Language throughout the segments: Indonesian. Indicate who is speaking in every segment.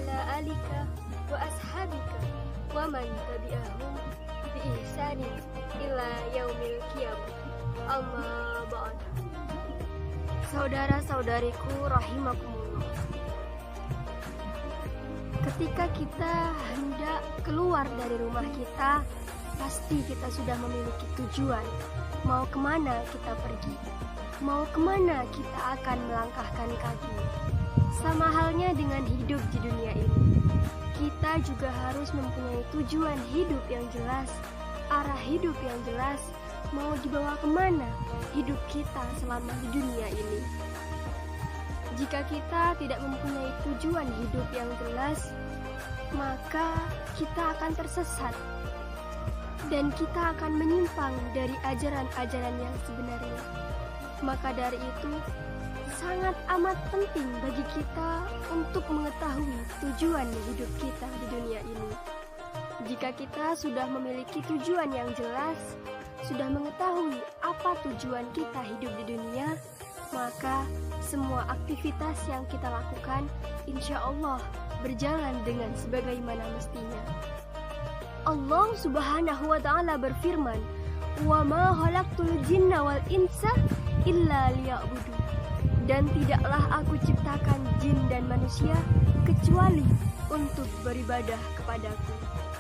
Speaker 1: ala alika wa ashabika wa man tabi'ahum bi ihsanin ila yaumil qiyamah. Amma ba'd. Saudara-saudariku rahimakumullah. Ketika kita hendak keluar dari rumah kita, pasti kita sudah memiliki tujuan. Mau kemana kita pergi? Mau kemana kita akan melangkahkan kaki? Sama halnya dengan hidup di dunia ini. Kita juga harus mempunyai tujuan hidup yang jelas, arah hidup yang jelas, mau dibawa kemana hidup kita selama di dunia ini. Jika kita tidak mempunyai tujuan hidup yang jelas, maka kita akan tersesat dan kita akan menyimpang dari ajaran-ajaran yang sebenarnya. Maka dari itu, sangat amat penting bagi kita untuk mengetahui tujuan hidup kita di dunia ini. Jika kita sudah memiliki tujuan yang jelas, sudah mengetahui apa tujuan kita hidup di dunia, maka semua aktivitas yang kita lakukan insya Allah berjalan dengan sebagaimana mestinya. Allah Subhanahu wa Ta'ala berfirman, "Wa ma khalaqtul jinna wal insa illa liya'budu." Dan tidaklah aku ciptakan jin dan manusia kecuali untuk beribadah kepadaku.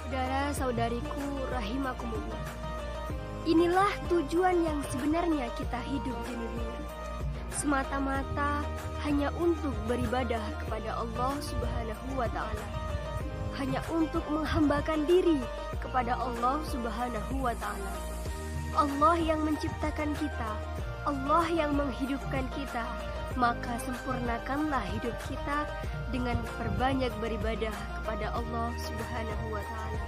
Speaker 1: Saudara-saudariku rahimakumullah. Inilah tujuan yang sebenarnya kita hidup di dunia. Semata-mata hanya untuk beribadah kepada Allah Subhanahu wa Ta'ala. Hanya untuk menghambakan diri kepada Allah Subhanahu wa Ta'ala. Allah yang menciptakan kita, Allah yang menghidupkan kita, maka sempurnakanlah hidup kita dengan perbanyak beribadah kepada Allah Subhanahu wa Ta'ala.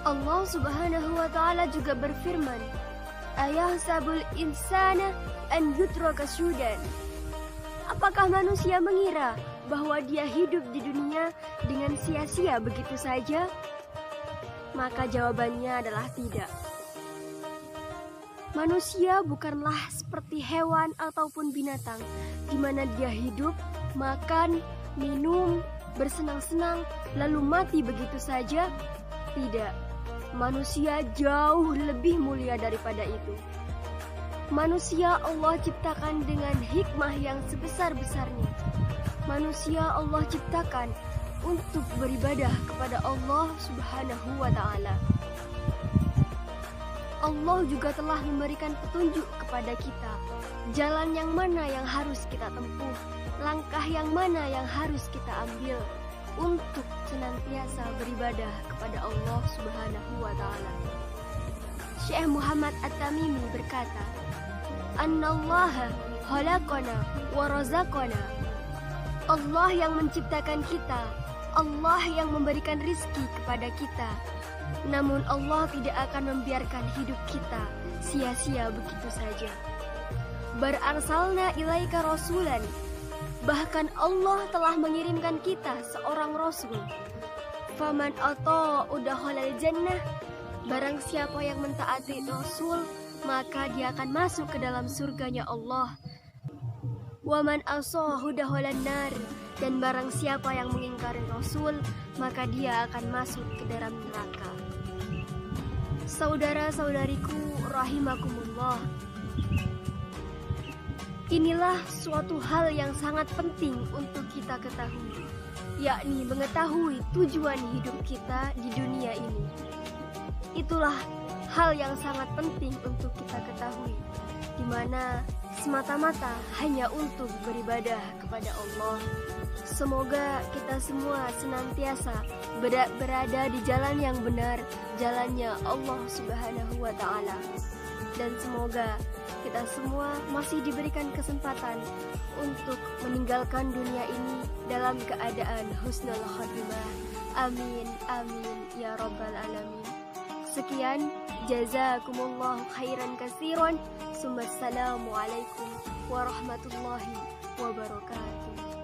Speaker 1: Allah Subhanahu wa Ta'ala juga berfirman, "Ayahsabul insana an yutraka sudan." Apakah manusia mengira bahwa dia hidup di dunia dengan sia-sia begitu saja? Maka jawabannya adalah tidak. Manusia bukanlah seperti hewan ataupun binatang di mana dia hidup, makan, minum, bersenang-senang, lalu mati begitu saja. Tidak, manusia jauh lebih mulia daripada itu. Manusia Allah ciptakan dengan hikmah yang sebesar-besarnya. Manusia Allah ciptakan untuk beribadah kepada Allah Subhanahu wa Ta'ala. Allah juga telah memberikan petunjuk kepada kita, jalan yang mana yang harus kita tempuh, langkah yang mana yang harus kita ambil untuk senantiasa beribadah kepada Allah Subhanahu wa Ta'ala. Syekh Muhammad At-Tamimi berkata, "Annallaha khalaqana wa razaqana." Allah yang menciptakan kita, Allah yang memberikan rizki kepada kita. Namun Allah tidak akan membiarkan hidup kita sia-sia begitu saja. Bararsalna ilaika rasulan. Bahkan Allah telah mengirimkan kita seorang rasul. Faman ata'u dakhalal jannah. Barang siapa yang mentaati rasul, maka dia akan masuk ke dalam surganya Allah. Waman asahu dakhalan nar. Dan barang siapa yang mengingkari rasul, maka dia akan masuk ke dalam neraka. Saudara-saudariku rahimakumullah. Inilah suatu hal yang sangat penting untuk kita ketahui, yakni mengetahui tujuan hidup kita di dunia ini. Itulah hal yang sangat penting untuk kita ketahui, di mana semata-mata hanya untuk beribadah kepada Allah. Semoga kita semua senantiasa berada di jalan yang benar, jalannya Allah Subhanahu wa Ta'ala. Dan semoga kita semua masih diberikan kesempatan untuk meninggalkan dunia ini dalam keadaan husnul khotimah. Amin, amin, ya rabbal alamin. Sekian, jazakumullahu khairan katsiran. Assalamualaikum warahmatullahi wabarakatuh.